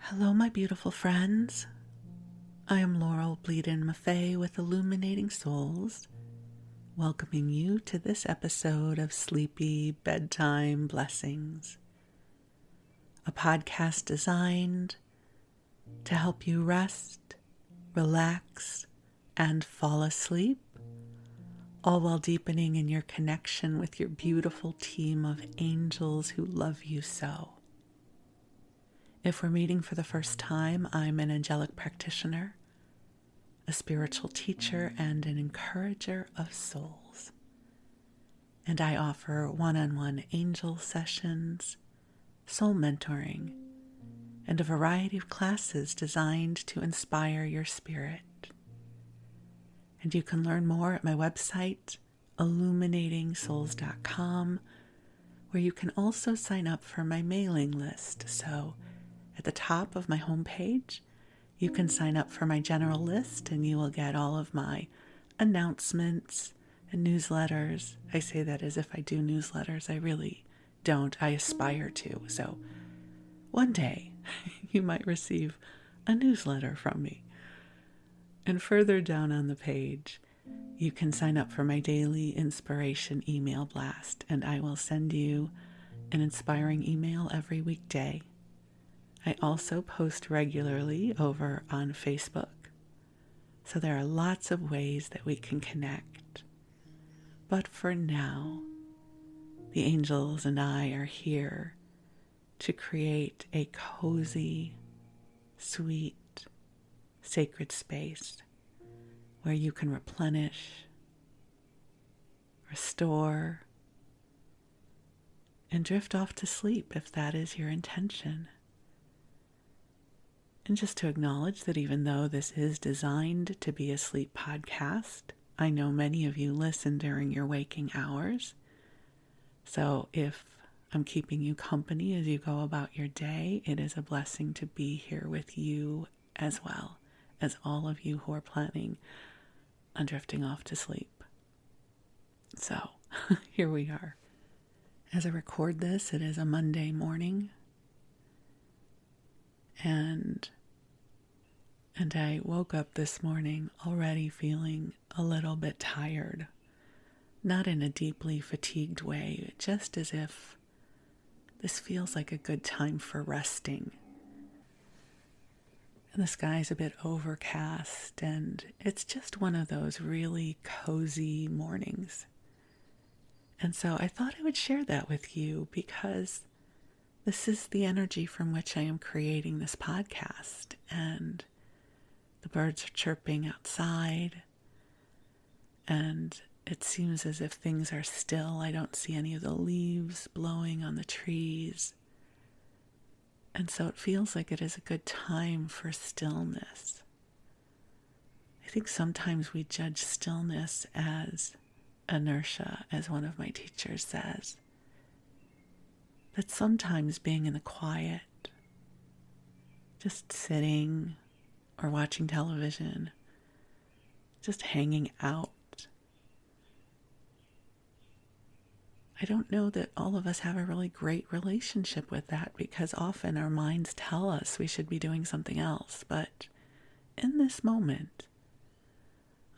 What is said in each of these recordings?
Hello, my beautiful friends. I am Laurel Bleadon-Maffei with Illuminating Souls, welcoming you to this episode of Sleepy Bedtime Blessings, a podcast designed to help you rest, relax, and fall asleep, all while deepening in your connection with your beautiful team of angels who love you so. If we're meeting for the first time, I'm an angelic practitioner, a spiritual teacher, and an encourager of souls. And I offer one-on-one angel sessions, soul mentoring, and a variety of classes designed to inspire your spirit. And you can learn more at my website, illuminating-souls.com, where you can also sign up for my mailing list. So at the top of my homepage, you can sign up for my general list and you will get all of my announcements and newsletters. I say that as if I do newsletters. I really don't. I aspire to. So one day you might receive a newsletter from me. And further down on the page, you can sign up for my daily inspiration email blast, and I will send you an inspiring email every weekday. I also post regularly over on Facebook, so there are lots of ways that we can connect. But for now, the angels and I are here to create a cozy, sweet, sacred space where you can replenish, restore, and drift off to sleep if that is your intention. And just to acknowledge that even though this is designed to be a sleep podcast, I know many of you listen during your waking hours. So if I'm keeping you company as you go about your day, it is a blessing to be here with you as well as all of you who are planning on drifting off to sleep. So here we are. As I record this, it is a Monday morning. And I woke up this morning already feeling a little bit tired. Not in a deeply fatigued way, just as if this feels like a good time for resting. And the sky's a bit overcast, and it's just one of those really cozy mornings. And so I thought I would share that with you because this is the energy from which I am creating this podcast, and the birds are chirping outside, and it seems as if things are still. I don't see any of the leaves blowing on the trees, and so it feels like it is a good time for stillness. I think sometimes we judge stillness as inertia, as one of my teachers says. That sometimes being in the quiet, just sitting or watching television, just hanging out. I don't know that all of us have a really great relationship with that because often our minds tell us we should be doing something else. But in this moment,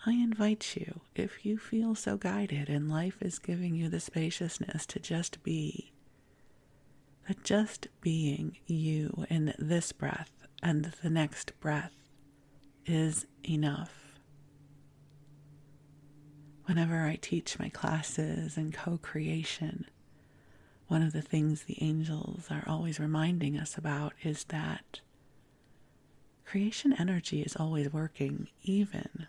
I invite you, if you feel so guided and life is giving you the spaciousness to just be, that just being you in this breath and the next breath is enough. Whenever I teach my classes and co-creation, one of the things the angels are always reminding us about is that creation energy is always working, even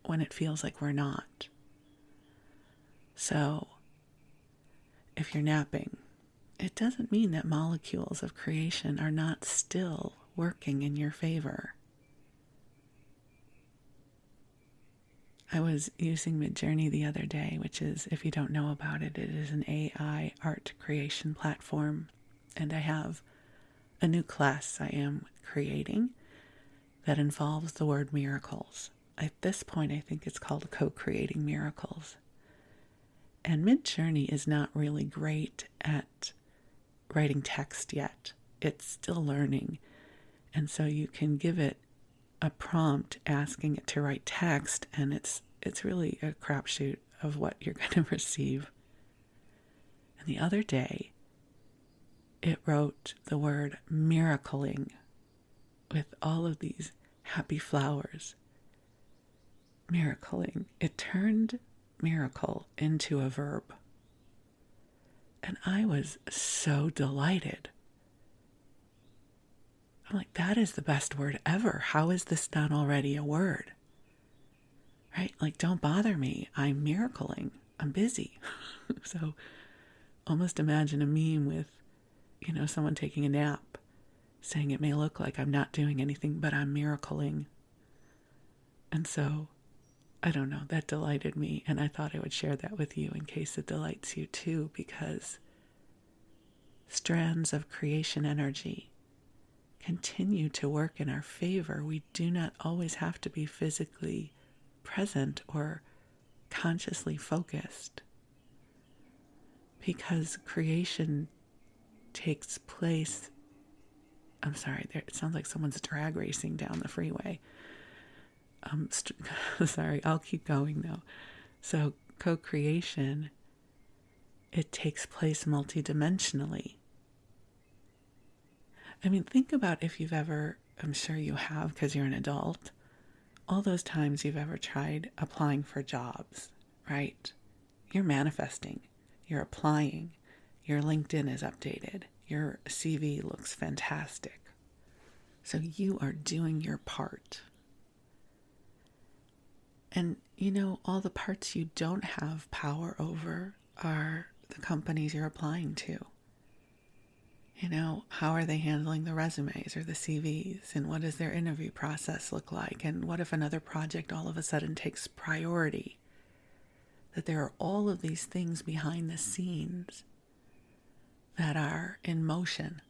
when it feels like we're not. So, if you're napping, it doesn't mean that molecules of creation are not still working in your favor. I was using Midjourney the other day, which is, if you don't know about it, it is an AI art creation platform. And I have a new class I am creating that involves the word miracles. At this point, I think it's called Co-Creating Miracles. And Midjourney is not really great at writing text yet. It's still learning. And so you can give it a prompt asking it to write text, and it's really a crapshoot of what you're going to receive. And the other day, it wrote the word miracling with all of these happy flowers. Miracling. It turned miracle into a verb. And I was so delighted. I'm like, that is the best word ever. How is this not already a word? Right? Like, don't bother me. I'm miracling. I'm busy. So almost imagine a meme with, someone taking a nap, saying it may look like I'm not doing anything, but I'm miracling. And so, I don't know, that delighted me. And I thought I would share that with you in case it delights you too, because strands of creation energy continue to work in our favor. We do not always have to be physically present or consciously focused, because creation takes place. I'm sorry, it sounds like someone's drag racing down the freeway. Sorry, I'll keep going though. So co-creation, it takes place multidimensionally. I mean, think about if you've ever, I'm sure you have because you're an adult, all those times you've ever tried applying for jobs, right? You're manifesting, you're applying, your LinkedIn is updated, your CV looks fantastic. So you are doing your part. And all the parts you don't have power over are the companies you're applying to. How are they handling the resumes or the CVs? And what does their interview process look like? And what if another project all of a sudden takes priority? That there are all of these things behind the scenes that are in motion,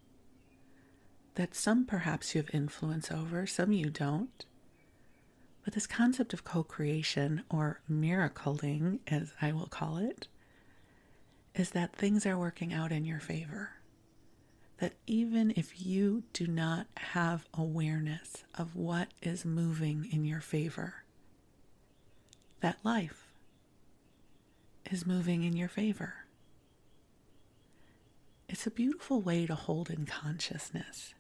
that some perhaps you have influence over, some you don't. But this concept of co-creation, or miracling, as I will call it, is that things are working out in your favor. That even if you do not have awareness of what is moving in your favor, that life is moving in your favor. It's a beautiful way to hold in consciousness.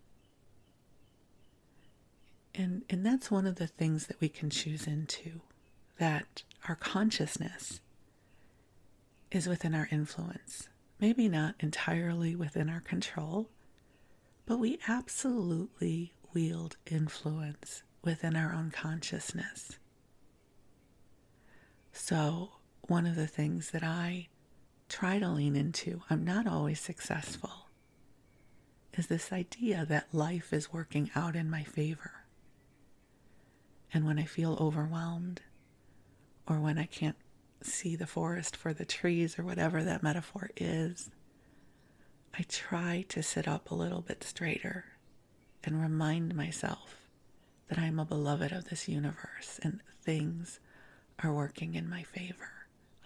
And that's one of the things that we can choose into, that our consciousness is within our influence. Maybe not entirely within our control, but we absolutely wield influence within our own consciousness. So one of the things that I try to lean into, I'm not always successful, is this idea that life is working out in my favor. And when I feel overwhelmed, or when I can't see the forest for the trees, or whatever that metaphor is, I try to sit up a little bit straighter and remind myself that I'm a beloved of this universe and things are working in my favor.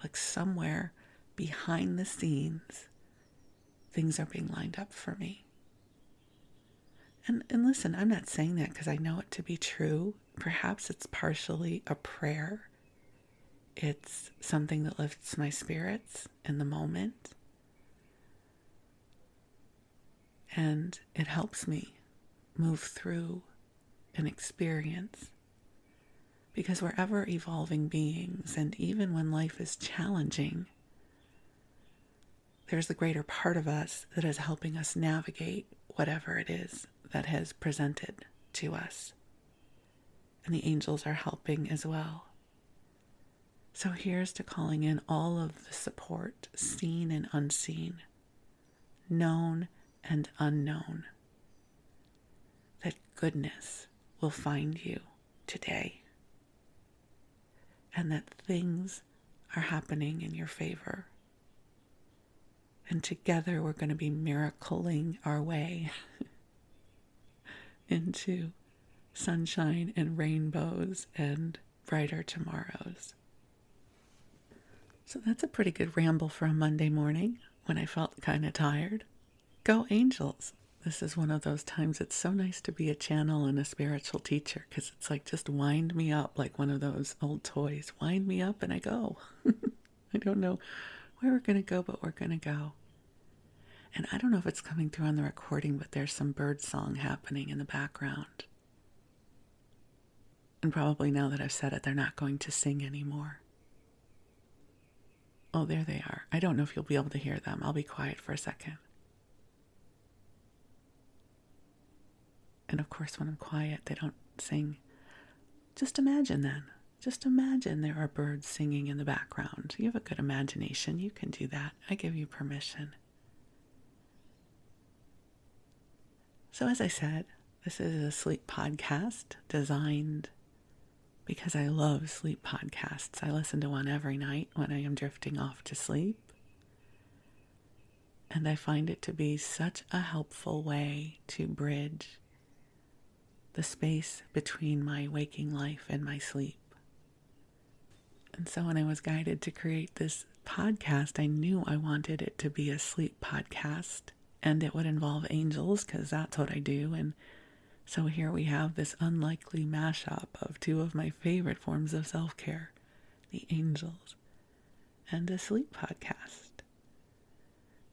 Like somewhere behind the scenes, things are being lined up for me. And listen, I'm not saying that because I know it to be true. Perhaps it's partially a prayer. It's something that lifts my spirits in the moment. And it helps me move through an experience. Because we're ever evolving beings, and even when life is challenging, there's the greater part of us that is helping us navigate whatever it is that has presented to us. And the angels are helping as well. So here's to calling in all of the support, seen and unseen, known and unknown, that goodness will find you today, and that things are happening in your favor. And together we're going to be miracling our way into sunshine and rainbows and brighter tomorrows. So that's a pretty good ramble for a Monday morning when I felt kind of tired. Go Angels! this is one of those times it's so nice to be a channel and a spiritual teacher, because it's like, just wind me up like one of those old toys. Wind me up and I go. I don't know where we're going to go, but we're going to go. And I don't know if it's coming through on the recording, but there's some bird song happening in the background. And probably now that I've said it, they're not going to sing anymore. Oh, there they are. I don't know if you'll be able to hear them. I'll be quiet for a second. And of course, when I'm quiet, they don't sing. Just imagine then. Just imagine there are birds singing in the background. You have a good imagination. You can do that. I give you permission. So as I said, this is a sleep podcast designed because I love sleep podcasts. I listen to one every night when I am drifting off to sleep. And I find it to be such a helpful way to bridge the space between my waking life and my sleep. And so when I was guided to create this podcast, I knew I wanted it to be a sleep podcast. And it would involve angels, because that's what I do. And so here we have this unlikely mashup of two of my favorite forms of self-care, the angels and a sleep podcast.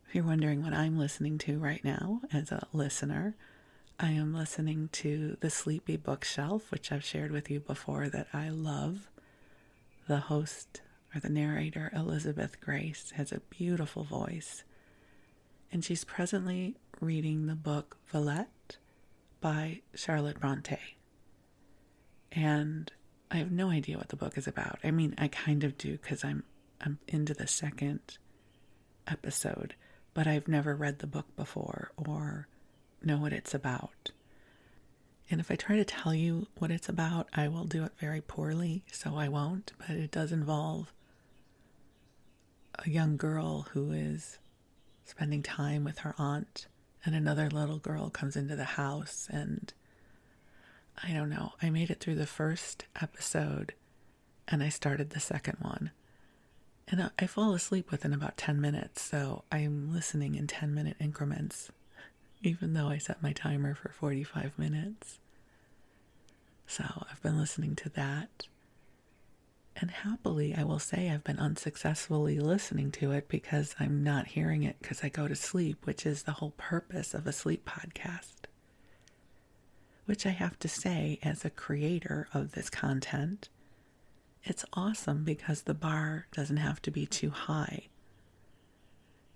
If you're wondering what I'm listening to right now as a listener, I am listening to The Sleepy Bookshelf, which I've shared with you before that I love. The host or the narrator, Elizabeth Grace, has a beautiful voice. And she's presently reading the book Villette by Charlotte Bronte. And I have no idea what the book is about. I mean, I kind of do, because I'm into the second episode, but I've never read the book before or know what it's about. And if I try to tell you what it's about, I will do it very poorly, so I won't. But it does involve a young girl who is spending time with her aunt, and another little girl comes into the house, and I don't know, I made it through the first episode and I started the second one, and I fall asleep within about 10 minutes, so I'm listening in 10-minute increments, even though I set my timer for 45 minutes. So I've been listening to that. And happily, I will say I've been unsuccessfully listening to it because I'm not hearing it because I go to sleep, which is the whole purpose of a sleep podcast. Which I have to say, as a creator of this content, it's awesome because the bar doesn't have to be too high.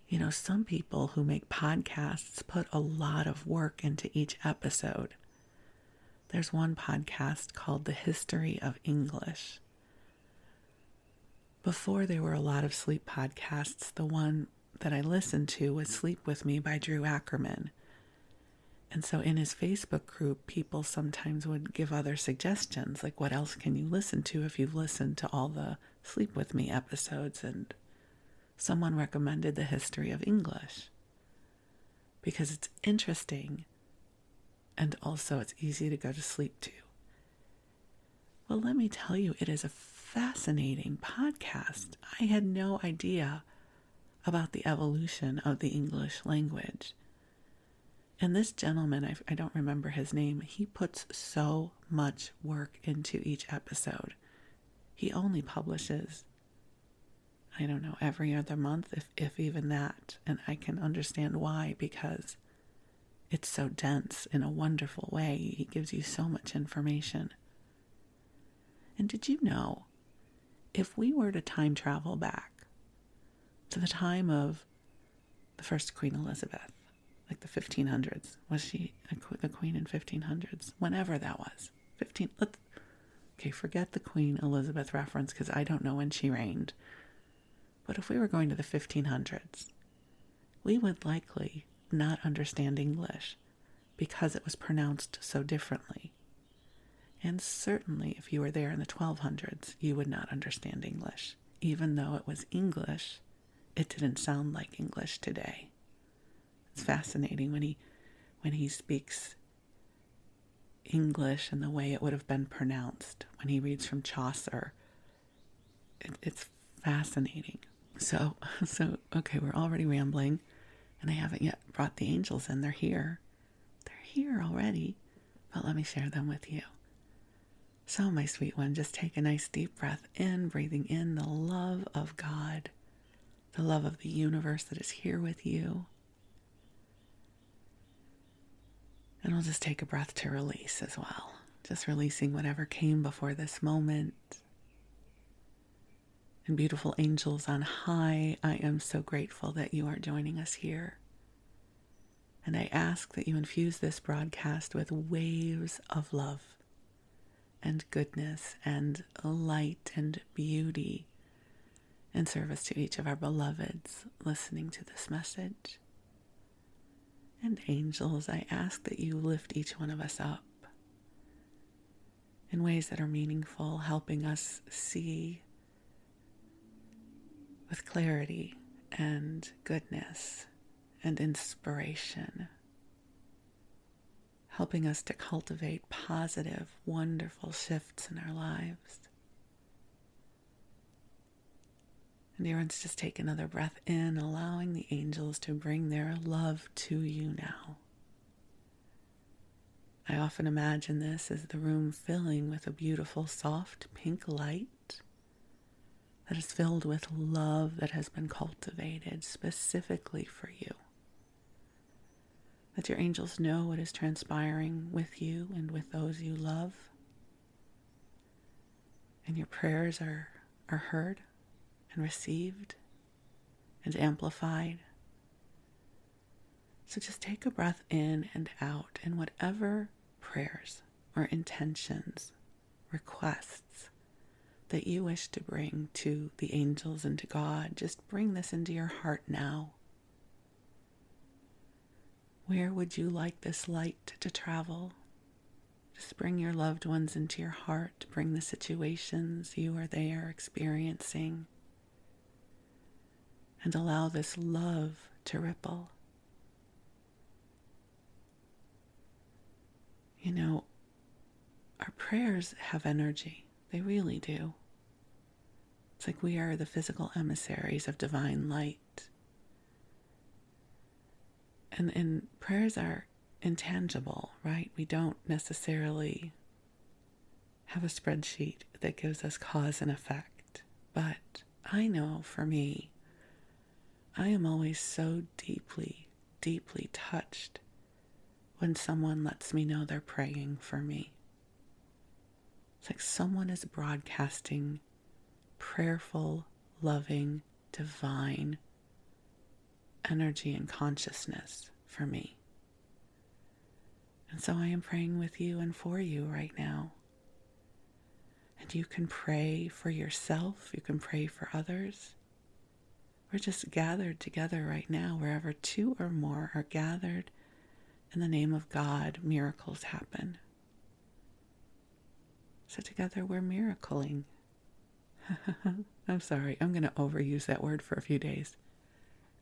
You know, some people who make podcasts put a lot of work into each episode. There's one podcast called The History of English. Before there were a lot of sleep podcasts, the one that I listened to was Sleep With Me by Drew Ackerman. And so in his Facebook group, people sometimes would give other suggestions, like what else can you listen to if you've listened to all the Sleep With Me episodes? And someone recommended The History of English because it's interesting and also it's easy to go to sleep to. Well, let me tell you, it is a fascinating podcast. I had no idea about the evolution of the English language. And this gentleman, I don't remember his name, he puts so much work into each episode. He only publishes, I don't know, every other month, if even that. And I can understand why, because it's so dense in a wonderful way. He gives you so much information. And did you know, if we were to time travel back to the time of the first Queen Elizabeth, like the 1500s, was she the queen in 1500s? Whenever that was. Okay, forget the Queen Elizabeth reference because I don't know when she reigned. But if we were going to the 1500s, we would likely not understand English because it was pronounced so differently. And certainly if you were there in the 1200s, you would not understand English. Even though it was English, it didn't sound like English today. It's fascinating when he speaks English and the way it would have been pronounced when he reads from Chaucer. It's fascinating. So okay, we're already rambling, and I haven't yet brought the angels in. They're here. here already, but let me share them with you. So, my sweet one, just take a nice deep breath in, breathing in the love of God, the love of the universe that is here with you. And we'll just take a breath to release as well. Just releasing whatever came before this moment. And beautiful angels on high, I am so grateful that you are joining us here. And I ask that you infuse this broadcast with waves of love and goodness and light and beauty in service to each of our beloveds listening to this message. And angels, I ask that you lift each one of us up in ways that are meaningful, helping us see with clarity and goodness and inspiration, helping us to cultivate positive, wonderful shifts in our lives. And dear ones, just take another breath in, allowing the angels to bring their love to you now. I often imagine this as the room filling with a beautiful, soft pink light that is filled with love that has been cultivated specifically for you. That your angels know what is transpiring with you and with those you love. And your prayers are heard and received and amplified. So just take a breath in and out, and whatever prayers or intentions, requests that you wish to bring to the angels and to God, just bring this into your heart now. Where would you like this light to travel? Just bring your loved ones into your heart. Bring the situations you or they are experiencing. And allow this love to ripple. You know, our prayers have energy. They really do. It's like we are the physical emissaries of divine light. And prayers are intangible, right? We don't necessarily have a spreadsheet that gives us cause and effect. But I know for me, I am always so deeply, deeply touched when someone lets me know they're praying for me. It's like someone is broadcasting prayerful, loving, divine energy and consciousness for me. And so I am praying with you and for you right now. And you can pray for yourself. You can pray for others. We're just gathered together right now. Wherever two or more are gathered in the name of God, miracles happen. So together we're miracling. I'm sorry, I'm going to overuse that word for a few days.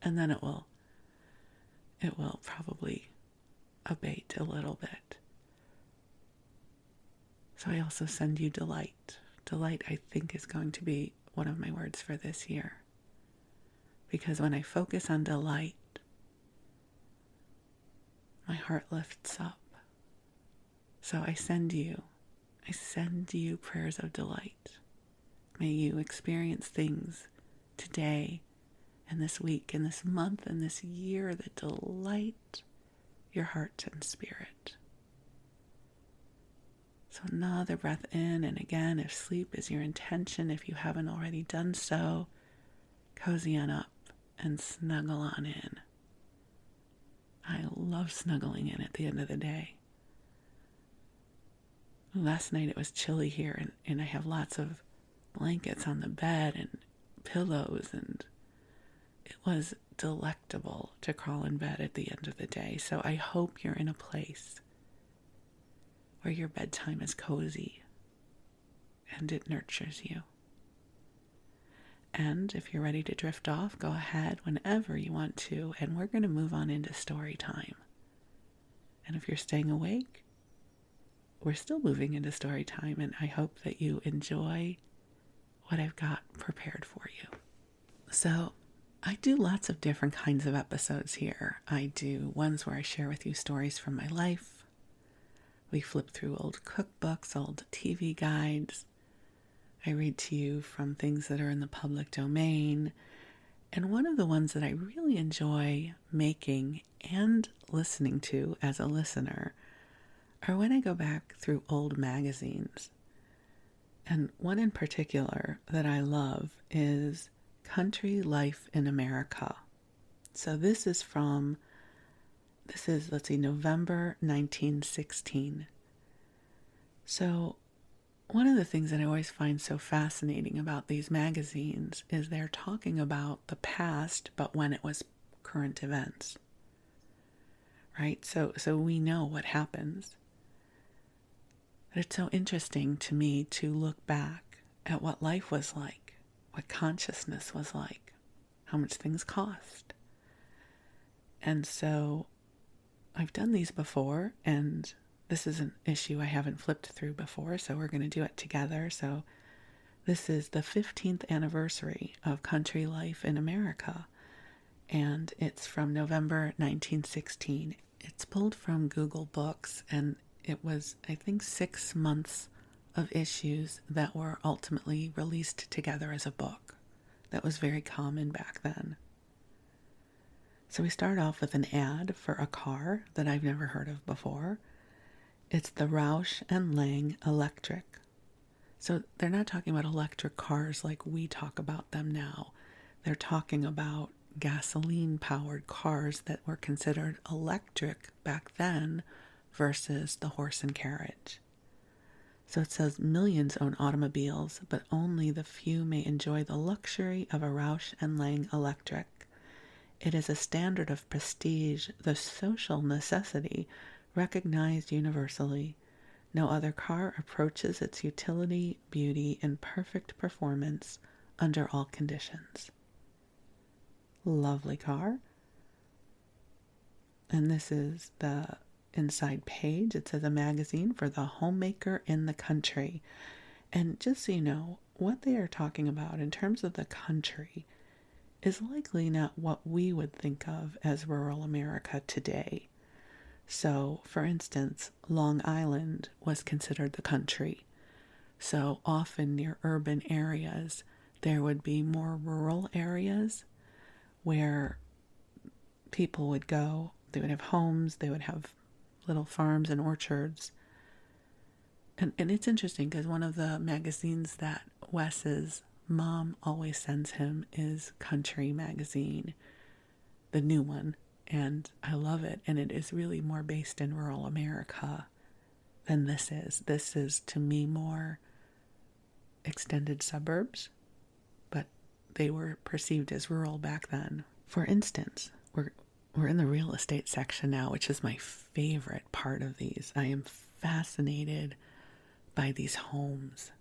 And then it will probably abate a little bit. So I also send you delight. Delight, I think, is going to be one of my words for this year. Because when I focus on delight, my heart lifts up. So I send you prayers of delight. May you experience things today and this week and this month and this year that delight your heart and spirit. So another breath in, and again, if sleep is your intention, if you haven't already done so, cozy on up and snuggle on in. I love snuggling in at the end of the day. Last night it was chilly here, and I have lots of blankets on the bed and pillows, and it was delectable to crawl in bed at the end of the day. So I hope you're in a place where your bedtime is cozy and it nurtures you. And if you're ready to drift off, go ahead whenever you want to, and we're going to move on into story time. And if you're staying awake, we're still moving into story time, and I hope that you enjoy what I've got prepared for you. So I do lots of different kinds of episodes here. I do ones where I share with you stories from my life, We flip through old cookbooks, old TV guides. I read to you from things that are in the public domain. And one of the ones that I really enjoy making and listening to as a listener are when I go back through old magazines. And one in particular that I love is Country Life in America. So this is, let's see, November 1916. So one of the things that I always find so fascinating about these magazines is they're talking about the past, but when it was current events, right? So we know what happens. But it's so interesting to me to look back at what life was like, what consciousness was like, how much things cost. And so I've done these before, and this is an issue I haven't flipped through before, so we're going to do it together. So this is the 15th anniversary of Country Life in America, and it's from November 1916. It's pulled from Google Books, and it was, I think, 6 months of issues that were ultimately released together as a book. That was very common back then. So we start off with an ad for a car that I've never heard of before. It's the Roush and Lang Electric. So they're not talking about electric cars like we talk about them now. They're talking about gasoline-powered cars that were considered electric back then versus the horse and carriage. So it says millions own automobiles, but only the few may enjoy the luxury of a Roush and Lang Electric. It is a standard of prestige, the social necessity, recognized universally. No other car approaches its utility, beauty, and perfect performance under all conditions. Lovely car. And this is the inside page. It says a magazine for the homemaker in the country. And just so you know, what they are talking about in terms of the country is likely not what we would think of as rural America today. So, for instance, Long Island was considered the country. So often near urban areas, there would be more rural areas where people would go. They would have homes, they would have little farms and orchards. And it's interesting because one of the magazines that Wes's mom always sends him is Country Magazine, the new one, and I love it. And it is really more based in rural America than this is. This is, to me, more extended suburbs, but they were perceived as rural back then. For instance, we're in the real estate section now, which is my favorite part of these. I am fascinated by these homes.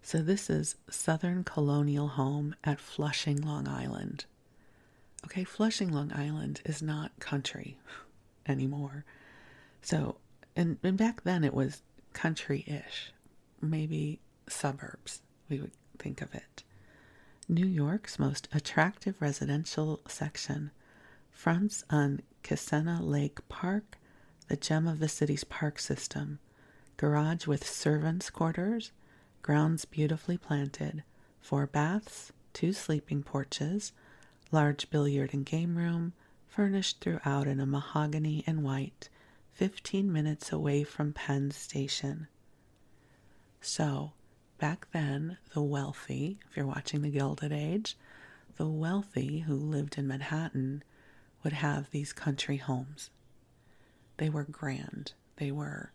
So this is Southern Colonial Home at Flushing, Long Island. Okay, Flushing, Long Island is not country anymore. So, and back then it was country-ish, maybe suburbs, we would think of it. New York's most attractive residential section fronts on Kissena Lake Park, the gem of the city's park system. Garage with servants' quarters, grounds beautifully planted, 4 baths, 2 sleeping porches, large billiard and game room, furnished throughout in a mahogany and white, 15 minutes away from Penn Station. So, back then, the wealthy, if you're watching the Gilded Age, the wealthy who lived in Manhattan would have these country homes. They were grand. They were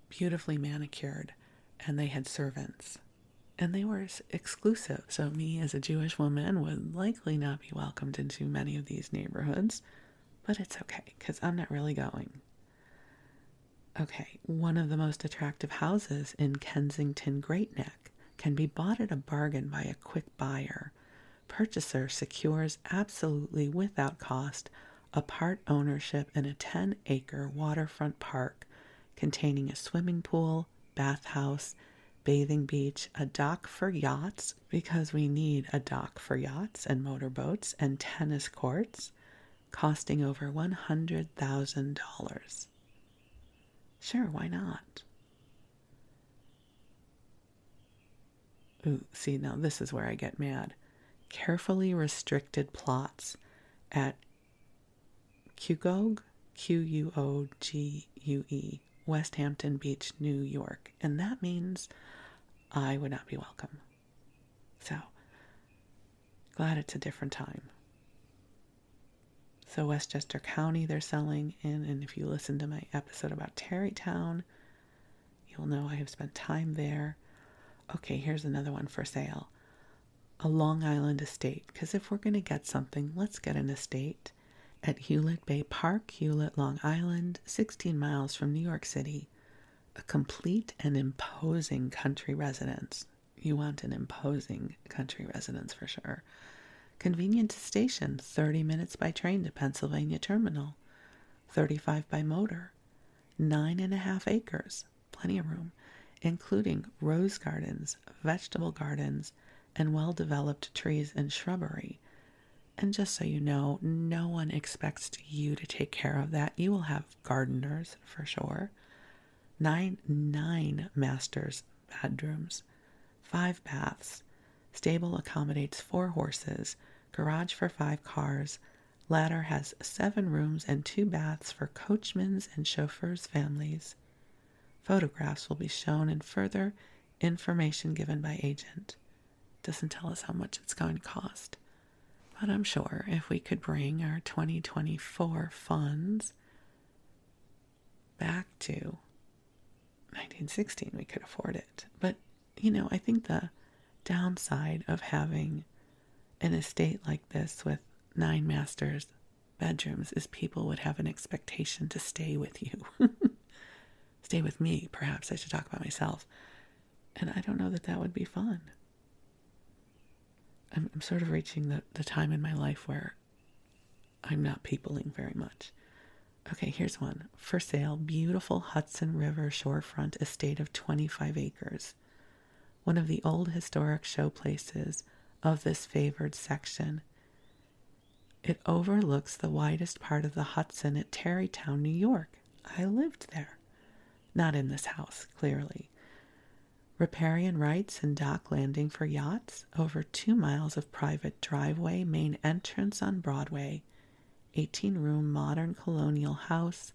beautifully manicured, and they had servants. And they were exclusive. So me as a Jewish woman would likely not be welcomed into many of these neighborhoods, but it's okay, because I'm not really going. Okay, one of the most attractive houses in Kensington Great Neck can be bought at a bargain by a quick buyer. Purchaser secures absolutely without cost a part ownership in a 10-acre waterfront park containing a swimming pool, bathhouse, bathing beach, a dock for yachts, because we need a dock for yachts and motorboats, and tennis courts, costing over $100,000. Sure, why not? Ooh, see, now this is where I get mad. Carefully restricted plots at Quogue, Quogue, West Hampton Beach, New York. And that means I would not be welcome. So, glad it's a different time. So Westchester County they're selling in, and if you listen to my episode about Tarrytown, you'll know I have spent time there. Okay, here's another one for sale. A Long Island estate, because if we're going to get something, let's get an estate at Hewlett Bay Park, Hewlett, Long Island, 16 miles from New York City. A complete and imposing country residence. You want an imposing country residence for sure. Convenient to station, 30 minutes by train to Pennsylvania Terminal, 35 by motor, 9.5 acres, plenty of room, including rose gardens, vegetable gardens, and well-developed trees and shrubbery. And just so you know, no one expects you to take care of that. You will have gardeners for sure. Nine masters bedrooms, 5 baths. Stable accommodates 4 horses, garage for 5 cars. Ladder has 7 rooms and 2 baths for coachmen's and chauffeurs' families. Photographs will be shown and further information given by agent. Doesn't tell us how much it's going to cost. But I'm sure if we could bring our 2024 funds back to 1916, we could afford it. But, I think the downside of having an estate like this with 9 masters bedrooms is people would have an expectation to stay with you. Stay with me, perhaps I should talk about myself. And I don't know that would be fun. I'm sort of reaching the time in my life where I'm not peopling very much. Okay, here's one. For sale, beautiful Hudson River shorefront estate of 25 acres. One of the old historic showplaces of this favored section. It overlooks the widest part of the Hudson at Tarrytown, New York. I lived there. Not in this house, clearly. Riparian rights and dock landing for yachts, over 2 miles of private driveway, main entrance on Broadway, 18-room modern colonial house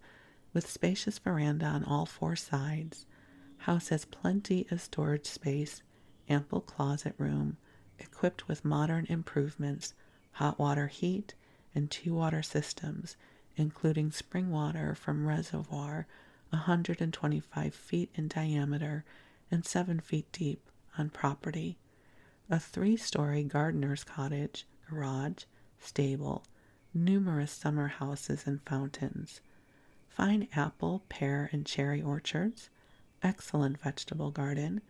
with spacious veranda on all 4 sides. House has plenty of storage space, ample closet room, equipped with modern improvements, hot water heat, and 2 water systems, including spring water from reservoir 125 feet in diameter and 7 feet deep on property. A 3-story gardener's cottage, garage, stable, numerous summer houses and fountains. Fine apple, pear, and cherry orchards, excellent vegetable garden,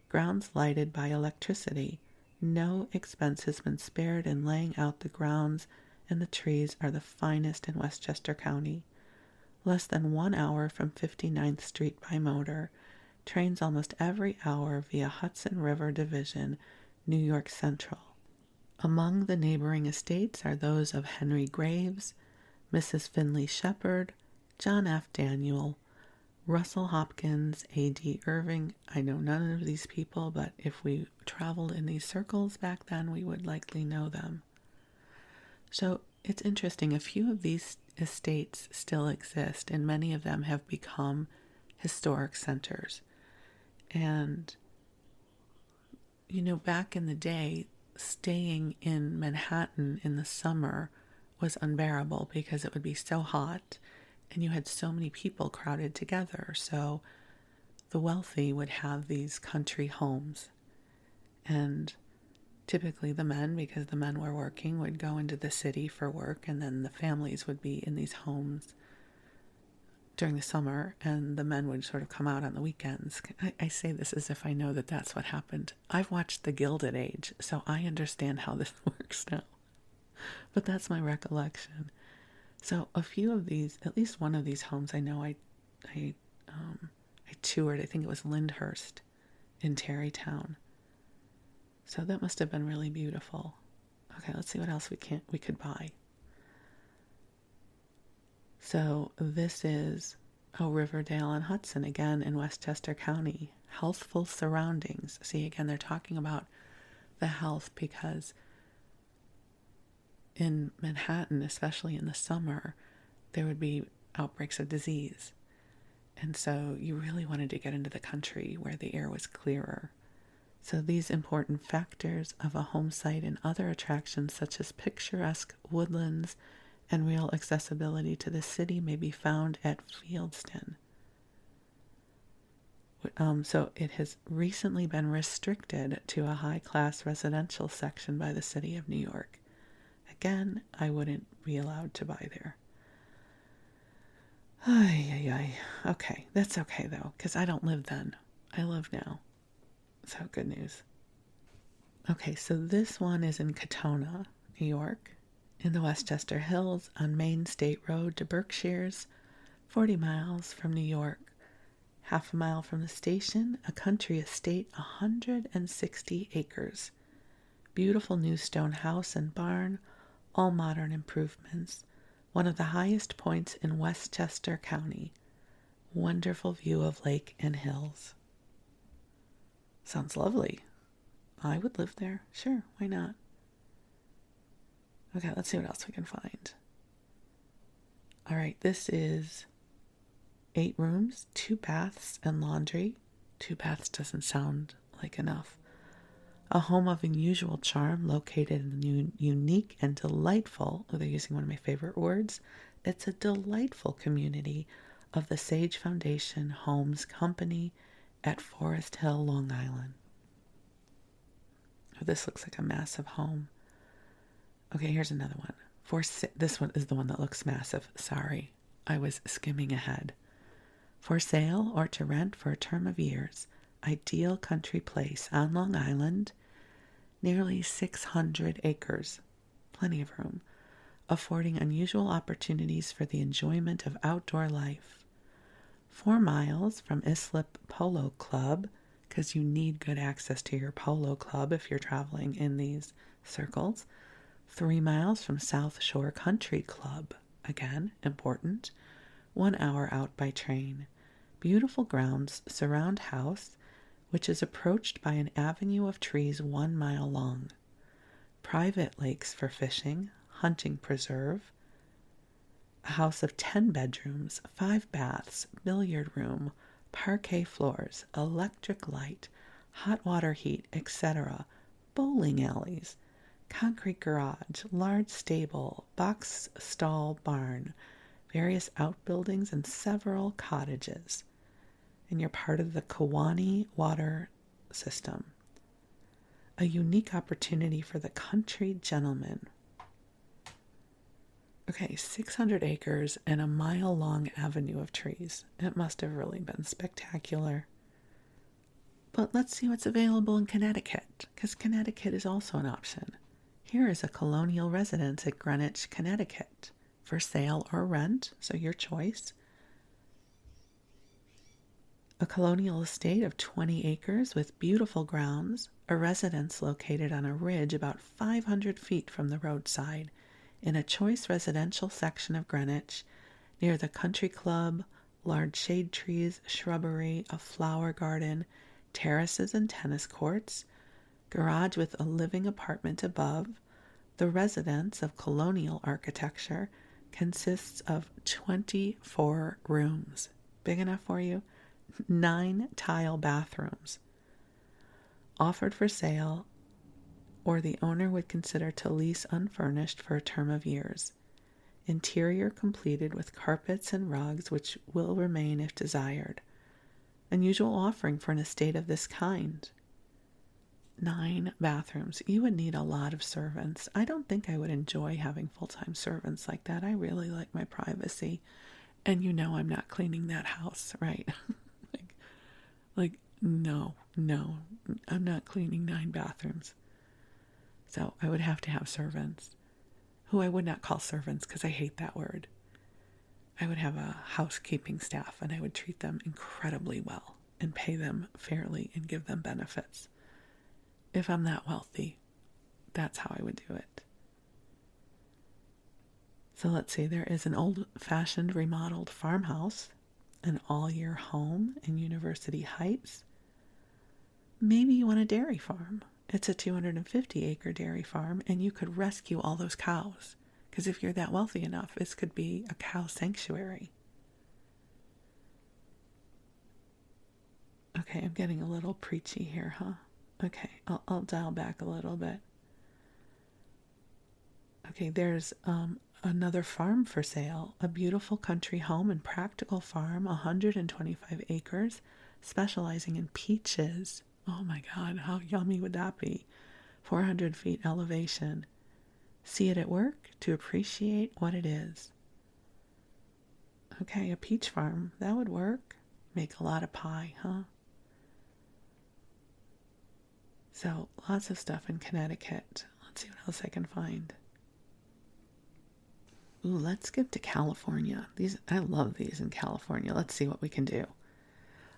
grounds lighted by electricity. No expense has been spared in laying out the grounds, and the trees are the finest in Westchester County. Less than 1 hour from 59th Street by motor. Trains almost every hour via Hudson River Division, New York Central. Among the neighboring estates are those of Henry Graves, Mrs. Finley Shepherd, John F. Daniel, Russell Hopkins, A.D. Irving. I know none of these people, but if we traveled in these circles back then, we would likely know them. So it's interesting. A few of these estates still exist, and many of them have become historic centers. And, back in the day, staying in Manhattan in the summer was unbearable because it would be so hot and you had so many people crowded together. So the wealthy would have these country homes. And typically the men, because the men were working, would go into the city for work, and then the families would be in these homes during the summer, and the men would sort of come out on the weekends. I say this as if I know that that's what happened. I've watched The Gilded Age, so I understand how this works now. But that's my recollection. So a few of these, at least one of these homes, I know I toured. I think it was Lyndhurst in Tarrytown. So that must have been really beautiful. Okay, let's see what else we could buy. So this is Riverdale and Hudson, again in Westchester County. Healthful surroundings. See, again, they're talking about the health because in Manhattan, especially in the summer, there would be outbreaks of disease. And so you really wanted to get into the country where the air was clearer. So these important factors of a home site and other attractions such as picturesque woodlands and real accessibility to the city may be found at Fieldston. So it has recently been restricted to a high-class residential section by the city of New York. Again, I wouldn't be allowed to buy there. Okay, that's okay though, because I don't live then. I live now. So good news. Okay, so this one is in Katona, New York, in the Westchester Hills on Main State Road to Berkshires, 40 miles from New York. Half a mile from the station, a country estate, 160 acres. Beautiful new stone house and barn, all modern improvements. One of the highest points in Westchester County. Wonderful view of lake and hills. Sounds lovely. I would live there. Sure, why not? Okay, let's see what else we can find. All right, this is 8 rooms, 2 baths, and laundry. 2 baths doesn't sound like enough. A home of unusual charm located in a unique and delightful, they're using one of my favorite words, it's a delightful community of the Sage Foundation Homes Company at Forest Hill, Long Island. Oh, this looks like a massive home. Okay, here's another one. This one is the one that looks massive. Sorry, I was skimming ahead. For sale or to rent for a term of years, ideal country place on Long Island, nearly 600 acres, plenty of room, affording unusual opportunities for the enjoyment of outdoor life. 4 miles from Islip Polo Club, because you need good access to your polo club if you're traveling in these circles. 3 miles from South Shore Country Club, again, important. 1 hour out by train. Beautiful grounds surround house, which is approached by an avenue of trees 1 mile long. Private lakes for fishing, hunting preserve. A house of 10 bedrooms, 5 baths, billiard room, parquet floors, electric light, hot water heat, etc., bowling alleys, concrete garage, large stable, box stall barn, various outbuildings, and several cottages. And you're part of the Kewanee water system. A unique opportunity for the country gentleman. Okay, 600 acres and a mile-long avenue of trees. It must have really been spectacular. But let's see what's available in Connecticut, because Connecticut is also an option. Here is a colonial residence at Greenwich, Connecticut, for sale or rent, so your choice. A colonial estate of 20 acres with beautiful grounds, a residence located on a ridge about 500 feet from the roadside, in a choice residential section of Greenwich, near the country club, large shade trees, shrubbery, a flower garden, terraces and tennis courts, garage with a living apartment above. The residence of colonial architecture consists of 24 rooms. Big enough for you? 9 tile bathrooms. Offered for sale, or the owner would consider to lease unfurnished for a term of years. Interior completed with carpets and rugs which will remain if desired. Unusual offering for an estate of this kind. 9 bathrooms. You would need a lot of servants. I don't think I would enjoy having full-time servants like that. I really like my privacy. And you know I'm not cleaning that house, right? No, I'm not cleaning 9 bathrooms. So I would have to have servants, who I would not call servants because I hate that word. I would have a housekeeping staff and I would treat them incredibly well and pay them fairly and give them benefits. If I'm that wealthy, that's how I would do it. So let's see, there is an old-fashioned remodeled farmhouse an all-year home in University Heights. Maybe you want a dairy farm. It's a 250-acre dairy farm, and you could rescue all those cows. Because if you're that wealthy enough, this could be a cow sanctuary. Okay, I'm getting a little preachy here, huh? Okay, I'll dial back a little bit. Okay, there's another farm for sale, a beautiful country home and practical farm, 125 acres, specializing in peaches. Oh my God, how yummy would that be? 400 feet elevation. See it at work to appreciate what it is. Okay, a peach farm, that would work. Make a lot of pie, huh? So, lots of stuff in Connecticut. Let's see what else I can find. Ooh, let's skip to California. I love these in California. Let's see what we can do.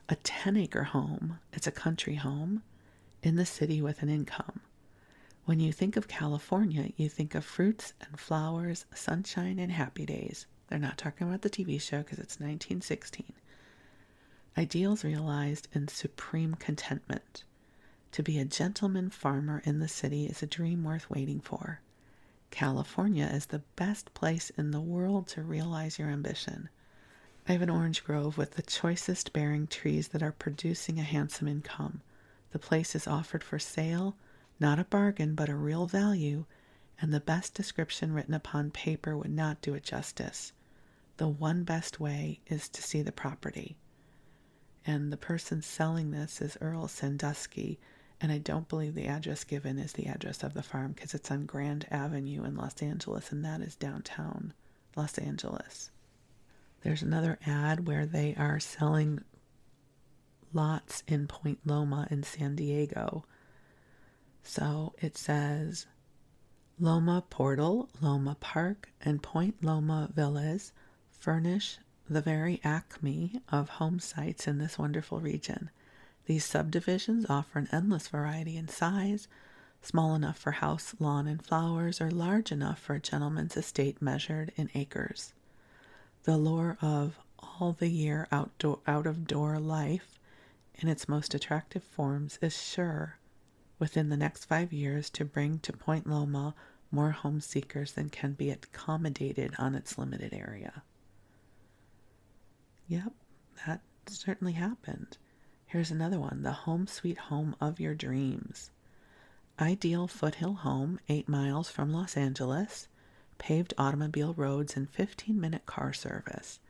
A 10-acre home. It's a country home in the city with an income. When you think of California, you think of fruits and flowers, sunshine and happy days. They're not talking about the TV show because it's 1916. Ideals realized in supreme contentment. To be a gentleman farmer in the city is a dream worth waiting for. California is the best place in the world to realize your ambition. I have an orange grove with the choicest bearing trees that are producing a handsome income. The place is offered for sale, not a bargain but a real value, and the best description written upon paper would not do it justice. The one best way is to see the property. And the person selling this is Earl Sandusky, and I don't believe the address given is the address of the farm because it's on Grand Avenue in Los Angeles, and that is downtown Los Angeles. There's another ad where they are selling lots in Point Loma in San Diego. So it says, Loma Portal, Loma Park, and Point Loma Villas furnish the very acme of home sites in this wonderful region. These subdivisions offer an endless variety in size, small enough for house, lawn, and flowers, or large enough for a gentleman's estate measured in acres. The lure of all the year out-of-door life in its most attractive forms is sure, within the next 5 years, to bring to Point Loma more home seekers than can be accommodated on its limited area. Yep, that certainly happened. Here's another one, the home sweet home of your dreams. Ideal foothill home, 8 miles from Los Angeles, paved automobile roads and 15-minute car service,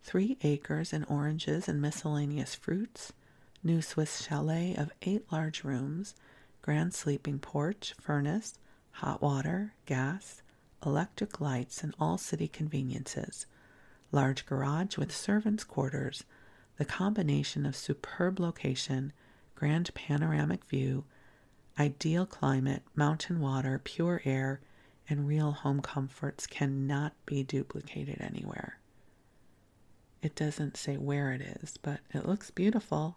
3 acres and oranges and miscellaneous fruits, new Swiss chalet of 8 large rooms, grand sleeping porch, furnace, hot water, gas, electric lights, and all city conveniences, large garage with servants' quarters, the combination of superb location, grand panoramic view, ideal climate, mountain water, pure air, and real home comforts cannot be duplicated anywhere. It doesn't say where it is, but it looks beautiful.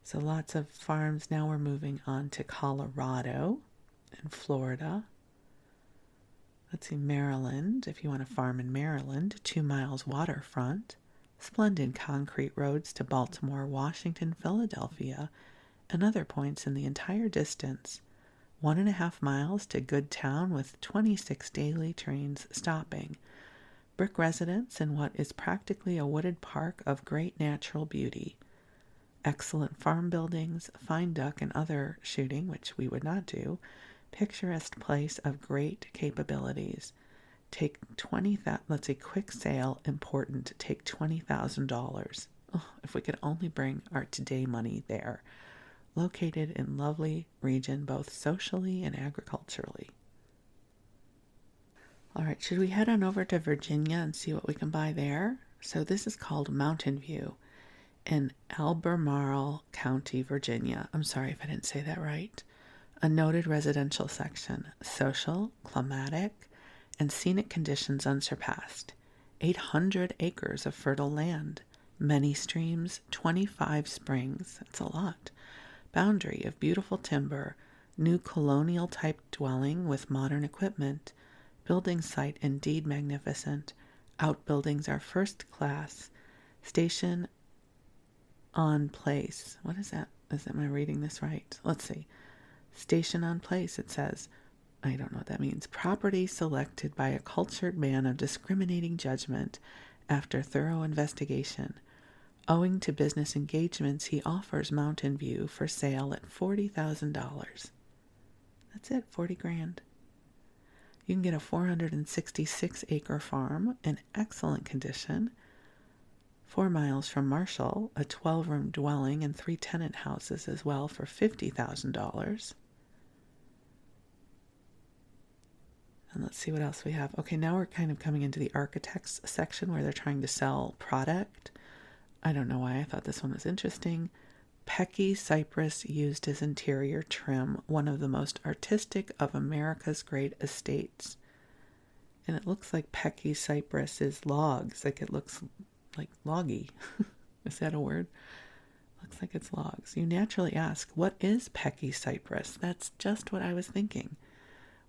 So lots of farms. Now we're moving on to Colorado and Florida. Let's see, Maryland. If you want to farm in Maryland, 2 miles waterfront, splendid concrete roads to Baltimore, Washington, Philadelphia, and other points in the entire distance. 1.5 miles to Goodtown with 26 daily trains stopping. Brick residence in what is practically a wooded park of great natural beauty. Excellent farm buildings, fine duck and other shooting, which we would not do. Picturesque place of great capabilities. Take quick sale, important. Take $20,000. Oh, if we could only bring our today money there. Located in lovely region, both socially and agriculturally. All right, should we head on over to Virginia and see what we can buy there? So this is called Mountain View in Albemarle County, Virginia. I'm sorry if I didn't say that right. A noted residential section, social, climatic, and scenic conditions unsurpassed. 800 acres of fertile land, many streams, 25 springs. That's a lot. Boundary of beautiful timber, new colonial-type dwelling with modern equipment, building site indeed magnificent, Outbuildings are first class. Station on place. What is that? Am I reading this right? Let's see. Station on place, it says. I don't know what that means. Property selected by a cultured man of discriminating judgment after thorough investigation. Owing to business engagements, he offers Mountain View for sale at $40,000. That's it, 40 grand. You can get a 466-acre farm in excellent condition, 4 miles from Marshall, a 12-room dwelling and 3 tenant houses as well for $50,000. And let's see what else we have. Okay, now we're kind of coming into the architects section where they're trying to sell product. I don't know why I thought this one was interesting. Pecky cypress used as interior trim, one of the most artistic of America's great estates. And it looks like Pecky cypress is logs, like it looks like loggy. Is that a word? Looks like it's logs. You naturally ask, what is Pecky cypress? That's just what I was thinking.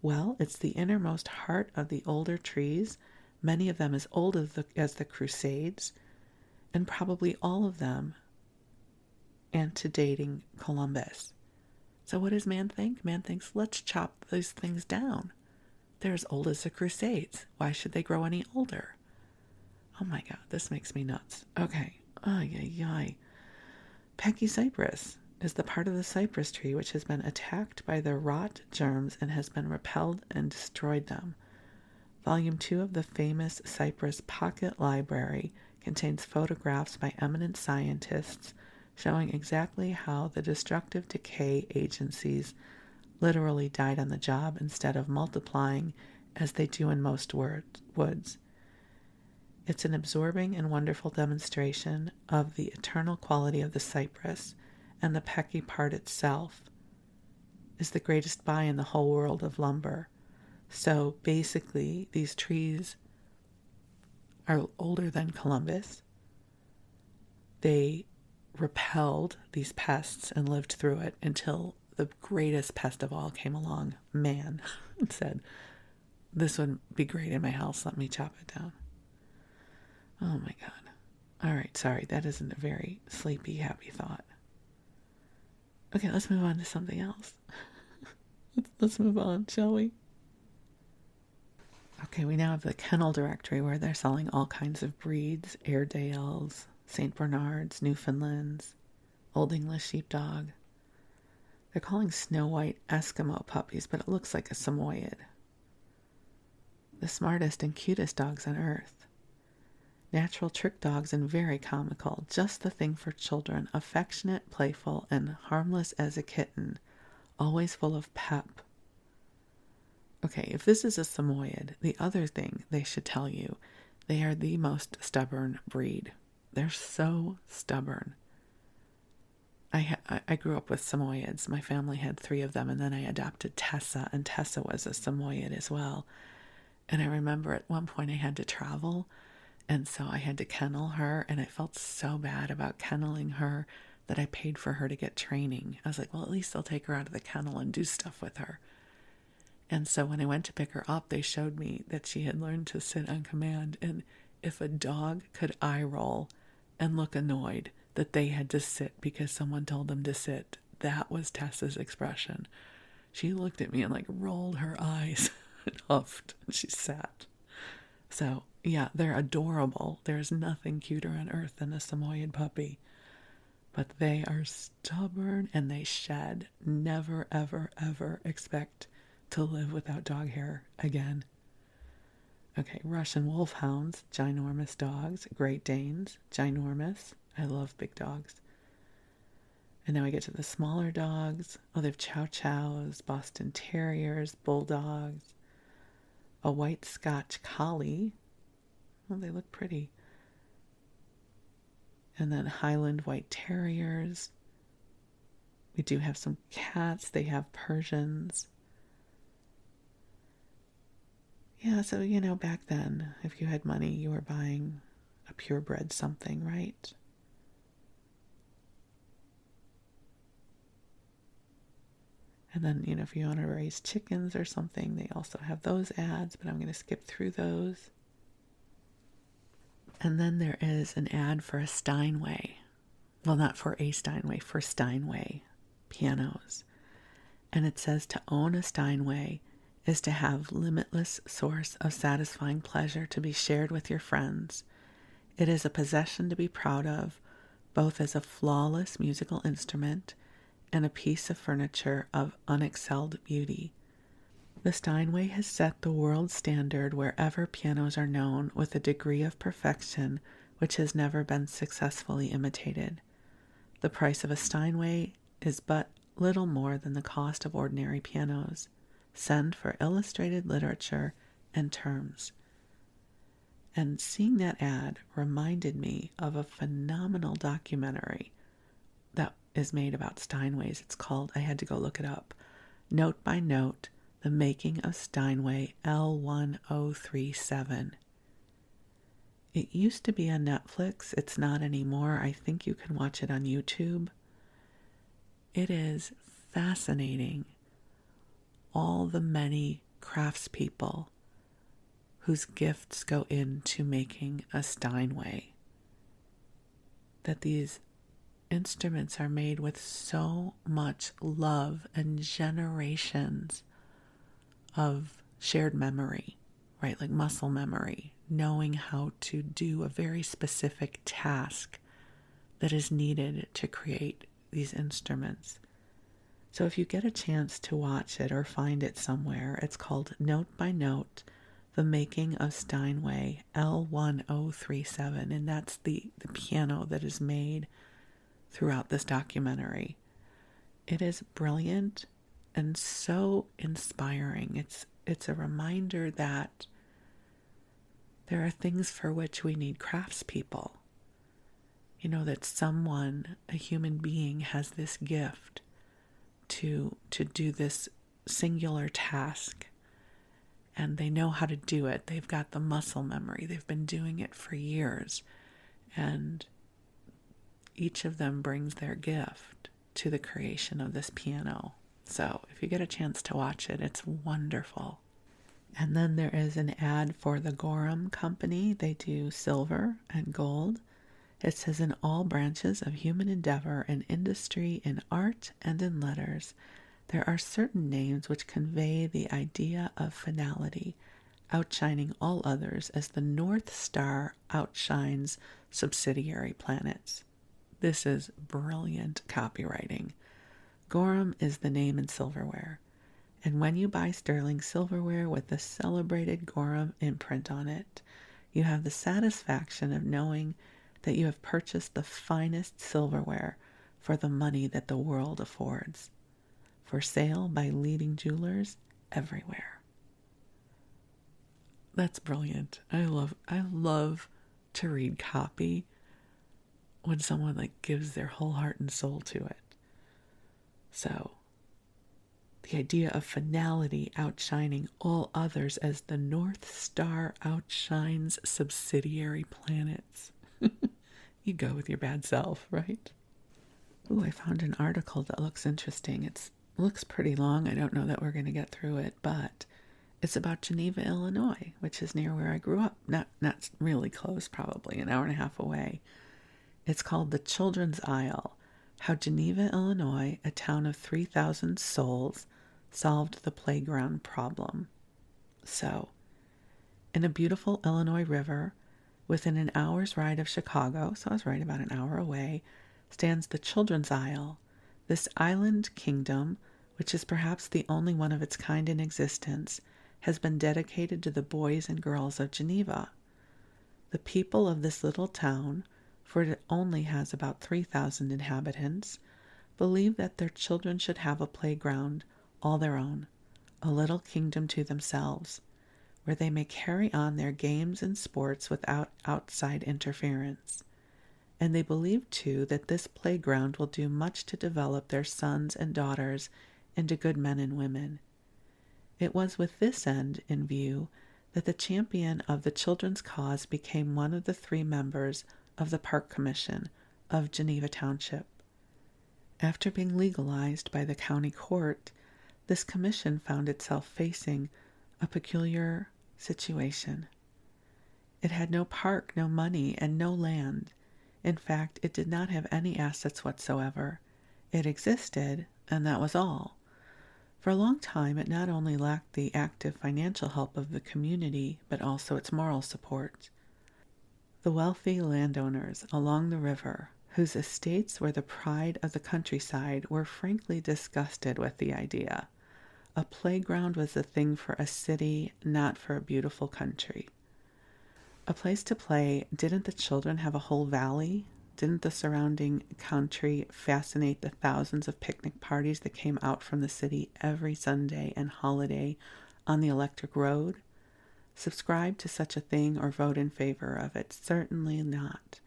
Well, it's the innermost heart of the older trees, many of them as old as the Crusades, and probably all of them antedating Columbus. So what does man think? Man thinks, let's chop those things down. They're as old as the Crusades. Why should they grow any older? Oh my God, this makes me nuts. Okay. Ay, ay, ay. Pecky cypress is the part of the cypress tree which has been attacked by the rot germs and has been repelled and destroyed them. Volume 2 of the famous Cypress Pocket Library contains photographs by eminent scientists showing exactly how the destructive decay agencies literally died on the job instead of multiplying as they do in most woods. It's an absorbing and wonderful demonstration of the eternal quality of the cypress, and the pecky part itself is the greatest buy in the whole world of lumber. So basically, these trees are older than Columbus. They repelled these pests and lived through it until the greatest pest of all came along, man, and said, this would be great in my house, let me chop it down. Oh my God. All right, sorry, that isn't a very sleepy, happy thought. Okay, let's move on to something else. Let's move on, shall we? Okay, we now have the kennel directory where they're selling all kinds of breeds, Airedales, St. Bernards, Newfoundlands, Old English Sheepdog. They're calling Snow White Eskimo puppies, but it looks like a Samoyed. The smartest and cutest dogs on earth. Natural trick dogs and very comical, just the thing for children, affectionate, playful, and harmless as a kitten, always full of pep. Okay, if this is a Samoyed, the other thing they should tell you, they are the most stubborn breed. They're so stubborn. I grew up with Samoyeds. My family had 3 of them, and then I adopted Tessa, and Tessa was a Samoyed as well. And I remember at one point I had to travel, and so I had to kennel her, and I felt so bad about kenneling her that I paid for her to get training. I was like, well, at least I'll take her out of the kennel and do stuff with her. And so when I went to pick her up, they showed me that she had learned to sit on command, and if a dog could eye roll and look annoyed that they had to sit because someone told them to sit, that was Tessa's expression. She looked at me and rolled her eyes and huffed, and she sat. So, yeah, they're adorable. There's nothing cuter on earth than a Samoyed puppy. But they are stubborn and they shed. Never, ever, ever expect to live without dog hair again. Okay, Russian wolfhounds, ginormous dogs. Great Danes, ginormous. I love big dogs. And now we get to the smaller dogs. Oh, they have Chow Chows, Boston Terriers, Bulldogs, a white Scotch Collie. Oh, they look pretty. And then Highland White Terriers. We do have some cats. They have Persians. Yeah, so, back then, if you had money, you were buying a purebred something, right? And then, if you want to raise chickens or something, they also have those ads, but I'm going to skip through those. And then there is an ad for a Steinway. Well, not for a Steinway, for Steinway pianos. And it says to own a Steinway is to have limitless source of satisfying pleasure to be shared with your friends. It is a possession to be proud of, both as a flawless musical instrument and a piece of furniture of unexcelled beauty. The Steinway has set the world standard wherever pianos are known with a degree of perfection which has never been successfully imitated. The price of a Steinway is but little more than the cost of ordinary pianos. Send for illustrated literature and terms. And seeing that ad reminded me of a phenomenal documentary that is made about Steinways. It's called, I had to go look it up, Note by Note, The Making of Steinway L1037. It used to be on Netflix. It's not anymore. I think you can watch it on YouTube. It is fascinating. All the many craftspeople whose gifts go into making a Steinway. That these instruments are made with so much love and generations of shared memory, right? Like muscle memory, knowing how to do a very specific task that is needed to create these instruments. So if you get a chance to watch it or find it somewhere, it's called Note by Note, The Making of Steinway L1037, and that's the piano that is made throughout this documentary. It is brilliant and so inspiring. It's a reminder that there are things for which we need craftspeople. You know, that someone, a human being, has this gift to do this singular task, and they know how to do it. They've got the muscle memory. They've been doing it for years, and each of them brings their gift to the creation of this piano. So if you get a chance to watch it, it's wonderful. And then there is an ad for the Gorham Company. They do silver and gold. It says, in all branches of human endeavor and industry, in art and in letters, there are certain names which convey the idea of finality, outshining all others as the North Star outshines subsidiary planets. This is brilliant copywriting. Gorham is the name in silverware. And when you buy sterling silverware with the celebrated Gorham imprint on it, you have the satisfaction of knowing that you have purchased the finest silverware for the money that the world affords. For sale by leading jewelers everywhere. That's brilliant. I love to read copy when someone gives their whole heart and soul to it. So, the idea of finality outshining all others as the North Star outshines subsidiary planets. You go with your bad self, right? Ooh, I found an article that looks interesting. It looks pretty long. I don't know that we're going to get through it, but it's about Geneva, Illinois, which is near where I grew up. Not really close, probably an hour and a half away. It's called The Children's Isle, How Geneva, Illinois, a town of 3,000 souls, solved the playground problem. So, in a beautiful Illinois river, within an hour's ride of Chicago, so I was right about an hour away, stands the Children's Isle. This island kingdom, which is perhaps the only one of its kind in existence, has been dedicated to the boys and girls of Geneva. The people of this little town, for it only has about 3,000 inhabitants, believe that their children should have a playground all their own, a little kingdom to themselves, where they may carry on their games and sports without outside interference. And they believe, too, that this playground will do much to develop their sons and daughters into good men and women. It was with this end in view that the champion of the children's cause became one of the 3 members of the Park Commission of Geneva Township. After being legalized by the county court, this commission found itself facing a peculiar situation. It had no park, no money, and no land. In fact, it did not have any assets whatsoever. It existed, and that was all. For a long time, it not only lacked the active financial help of the community, but also its moral support. The wealthy landowners along the river, whose estates were the pride of the countryside, were frankly disgusted with the idea. A playground was a thing for a city, not for a beautiful country. A place to play. Didn't the children have a whole valley? Didn't the surrounding country fascinate the thousands of picnic parties that came out from the city every Sunday and holiday on the electric road? Subscribe to such a thing or vote in favor of it? Certainly not.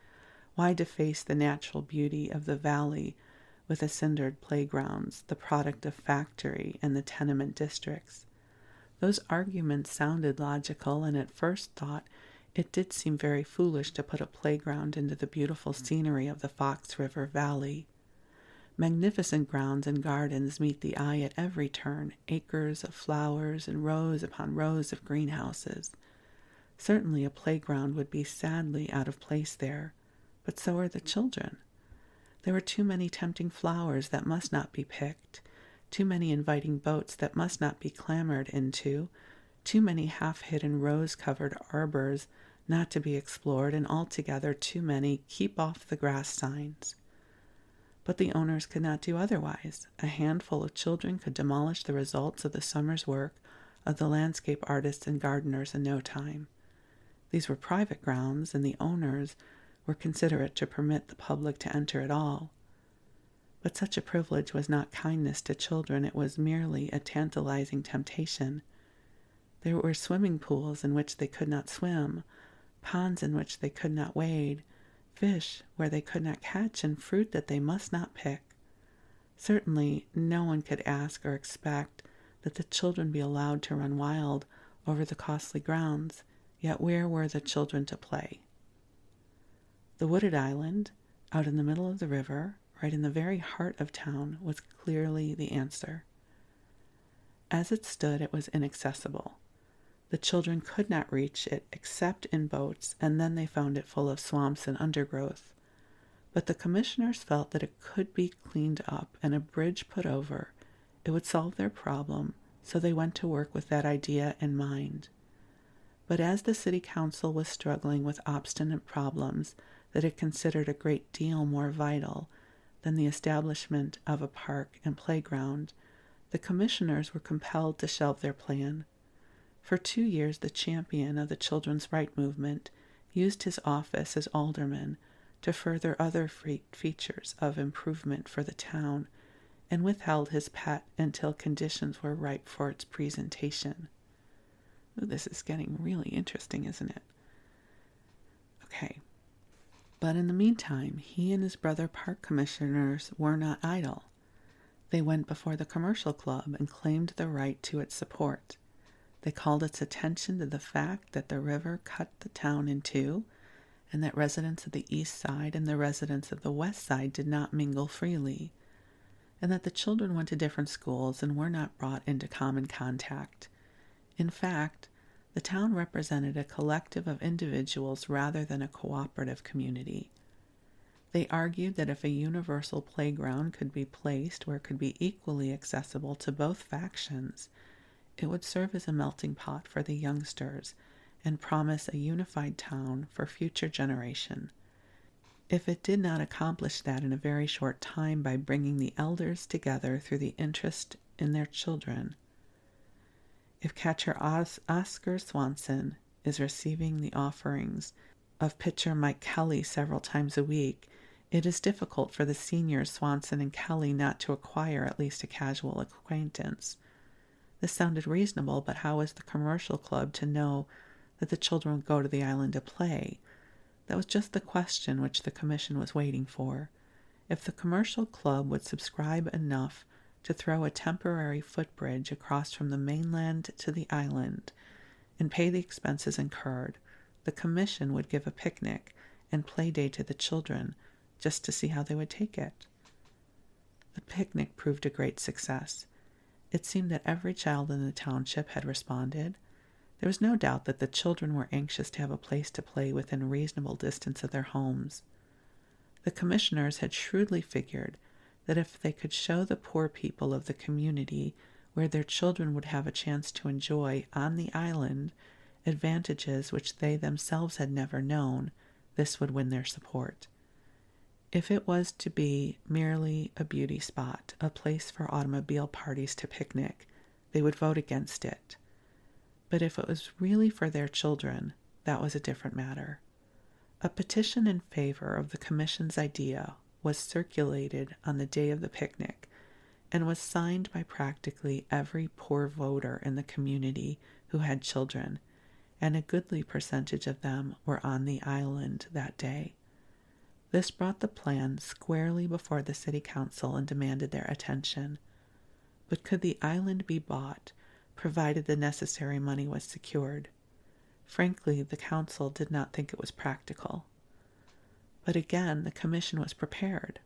Why deface the natural beauty of the valley with the cindered playgrounds, the product of factory and the tenement districts? Those arguments sounded logical, and at first thought it did seem very foolish to put a playground into the beautiful scenery of the Fox River Valley. Magnificent grounds and gardens meet the eye at every turn, acres of flowers and rows upon rows of greenhouses. Certainly a playground would be sadly out of place there, but so are the children. There were too many tempting flowers that must not be picked, too many inviting boats that must not be clambered into, too many half-hidden rose-covered arbors not to be explored, and altogether too many keep-off-the-grass signs. But the owners could not do otherwise. A handful of children could demolish the results of the summer's work of the landscape artists and gardeners in no time. These were private grounds, and the owners were considerate to permit the public to enter at all. But such a privilege was not kindness to children, it was merely a tantalizing temptation. There were swimming pools in which they could not swim, ponds in which they could not wade, fish where they could not catch, and fruit that they must not pick. Certainly no one could ask or expect that the children be allowed to run wild over the costly grounds, yet where were the children to play? The wooded island, out in the middle of the river, right in the very heart of town, was clearly the answer. As it stood, it was inaccessible. The children could not reach it except in boats, and then they found it full of swamps and undergrowth. But the commissioners felt that it could be cleaned up and a bridge put over. It would solve their problem, so they went to work with that idea in mind. But as the city council was struggling with obstinate problems that it considered a great deal more vital than the establishment of a park and playground, the commissioners were compelled to shelve their plan. For 2 years, the champion of the children's right movement used his office as alderman to further other features of improvement for the town, and withheld his pet until conditions were ripe for its presentation. Ooh, this is getting really interesting, isn't it? Okay. But in the meantime, he and his brother park commissioners were not idle. They went before the commercial club and claimed the right to its support. They called its attention to the fact that the river cut the town in two, and that residents of the east side and the residents of the west side did not mingle freely, and that the children went to different schools and were not brought into common contact. In fact, the town represented a collective of individuals rather than a cooperative community. They argued that if a universal playground could be placed where it could be equally accessible to both factions, it would serve as a melting pot for the youngsters and promise a unified town for future generation. If it did not accomplish that in a very short time by bringing the elders together through the interest in their children, if catcher Oscar Swanson is receiving the offerings of pitcher Mike Kelly several times a week, it is difficult for the seniors Swanson and Kelly not to acquire at least a casual acquaintance. This sounded reasonable, but how was the commercial club to know that the children would go to the island to play? That was just the question which the commission was waiting for. If the commercial club would subscribe enough to throw a temporary footbridge across from the mainland to the island and pay the expenses incurred, the commission would give a picnic and play day to the children just to see how they would take it. The picnic proved a great success. It seemed that every child in the township had responded. There was no doubt that the children were anxious to have a place to play within reasonable distance of their homes. The commissioners had shrewdly figured that if they could show the poor people of the community where their children would have a chance to enjoy on the island advantages which they themselves had never known, this would win their support. If it was to be merely a beauty spot, a place for automobile parties to picnic, they would vote against it. But if it was really for their children, that was a different matter. A petition in favor of the commission's idea was circulated on the day of the picnic and was signed by practically every poor voter in the community who had children, and a goodly percentage of them were on the island that day. This brought the plan squarely before the city council and demanded their attention. But could the island be bought, provided the necessary money was secured? Frankly, the council did not think it was practical. But again, the commission was prepared.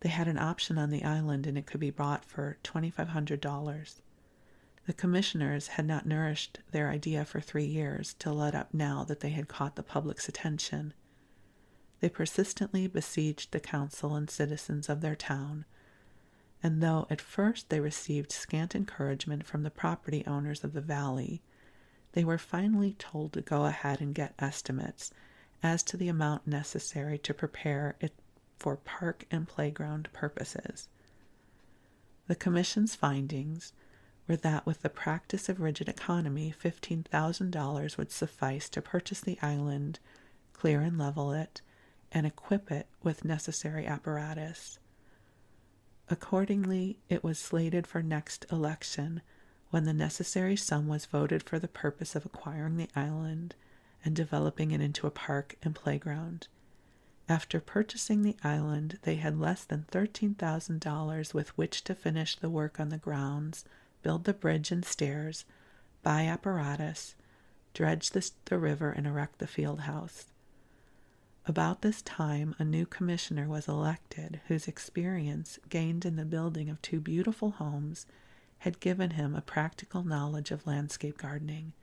They had an option on the island, and it could be bought for $2,500. The commissioners had not nourished their idea for 3 years to let up now that they had caught the public's attention. They persistently besieged the council and citizens of their town, and though at first they received scant encouragement from the property owners of the valley, they were finally told to go ahead and get estimates as to the amount necessary to prepare it for park and playground purposes. The commission's findings were that with the practice of rigid economy, $15,000 would suffice to purchase the island, clear and level it, and equip it with necessary apparatus. Accordingly, it was slated for next election, when the necessary sum was voted for the purpose of acquiring the island and developing it into a park and playground. After purchasing the island, they had less than $13,000 with which to finish the work on the grounds, build the bridge and stairs, buy apparatus, dredge the river, and erect the field house. About this time, a new commissioner was elected, whose experience, gained in the building of 2 beautiful homes, had given him a practical knowledge of landscape gardening.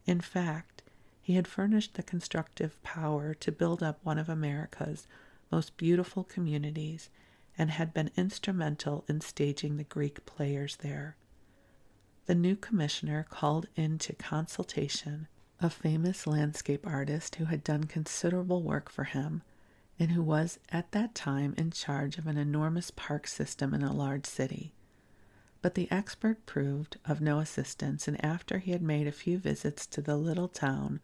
In fact, he had furnished the constructive power to build up one of America's most beautiful communities and had been instrumental in staging the Greek players there. The new commissioner called into consultation a famous landscape artist who had done considerable work for him and who was at that time in charge of an enormous park system in a large city. But the expert proved of no assistance, and after he had made a few visits to the little town,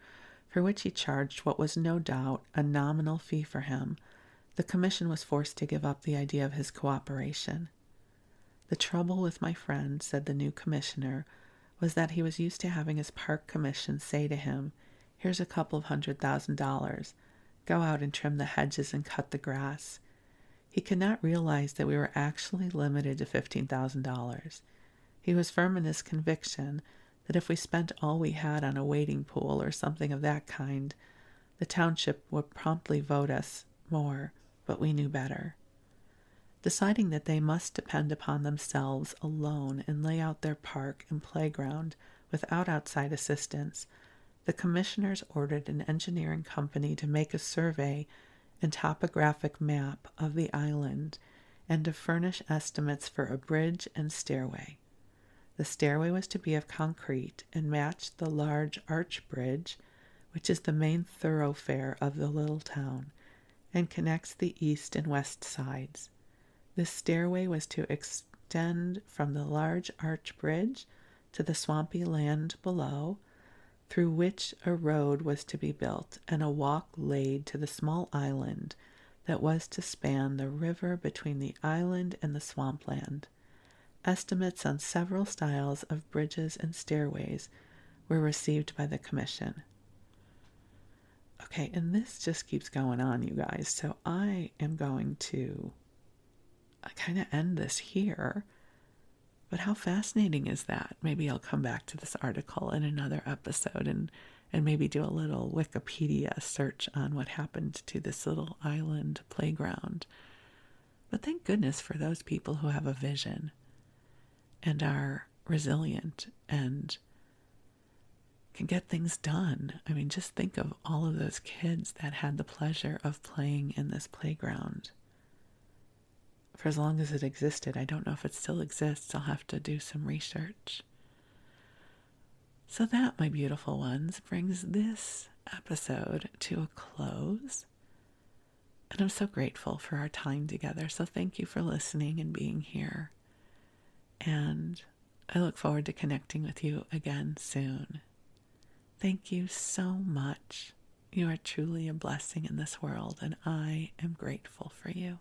for which he charged what was no doubt a nominal fee for him, the commission was forced to give up the idea of his cooperation. The trouble with my friend, said the new commissioner, was that he was used to having his park commission say to him, "Here's a couple of $100,000. Go out and trim the hedges and cut the grass." He could not realize that we were actually limited to $15,000. He was firm in his conviction that if we spent all we had on a wading pool or something of that kind, the township would promptly vote us more, but we knew better. Deciding that they must depend upon themselves alone and lay out their park and playground without outside assistance, the commissioners ordered an engineering company to make a survey and topographic map of the island and to furnish estimates for a bridge and stairway. The stairway was to be of concrete and matched the large arch bridge, which is the main thoroughfare of the little town and connects the east and west sides. This stairway was to extend from the large arch bridge to the swampy land below, through which a road was to be built and a walk laid to the small island that was to span the river between the island and the swampland. Estimates on several styles of bridges and stairways were received by the commission. Okay, and this just keeps going on, you guys, so I am going to kind of end this here. But how fascinating is that? Maybe I'll come back to this article in another episode and maybe do a little Wikipedia search on what happened to this little island playground. But thank goodness for those people who have a vision and are resilient and can get things done. I mean, just think of all of those kids that had the pleasure of playing in this playground for as long as it existed. I don't know if it still exists. I'll have to do some research. So that, my beautiful ones, brings this episode to a close. And I'm so grateful for our time together. So thank you for listening and being here. And I look forward to connecting with you again soon. Thank you so much. You are truly a blessing in this world, and I am grateful for you.